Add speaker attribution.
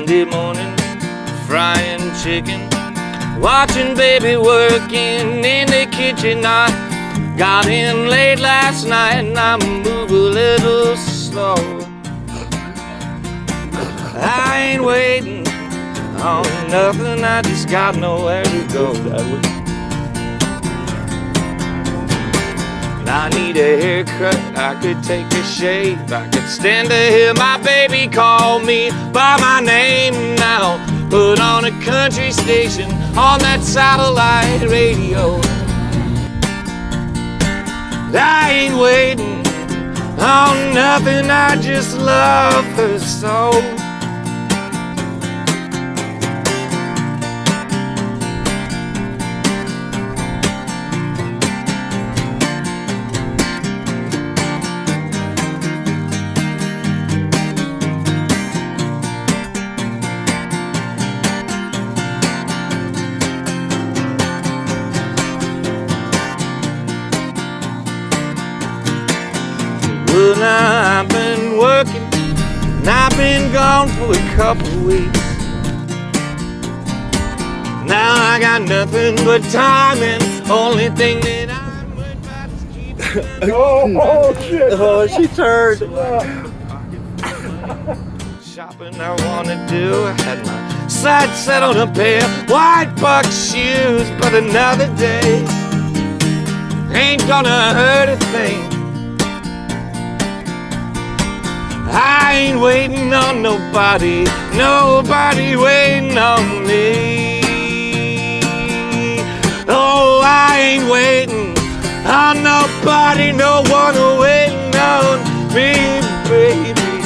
Speaker 1: Sunday morning, frying chicken, watching baby working in the kitchen. I got in late last night and I move a little slow. I ain't waiting on nothing, I just got nowhere to go. I need a haircut, I could take a shave, I could stand to hear my baby call me by my name now. Put on a country station on that satellite radio. I ain't waiting on nothing, I just love her so. Well, now I've been working, and I've been gone for a couple weeks. Now I got nothing but time, and only thing that I'm worried about is keeping.
Speaker 2: Oh shit!
Speaker 3: Oh, she turned.
Speaker 1: Shopping I wanna do. I had my sights set on a pair of white buck shoes, but another day ain't gonna hurt a thing. I ain't waiting on nobody, nobody waiting on me. Oh, I ain't waiting on nobody, no one waiting on me, baby.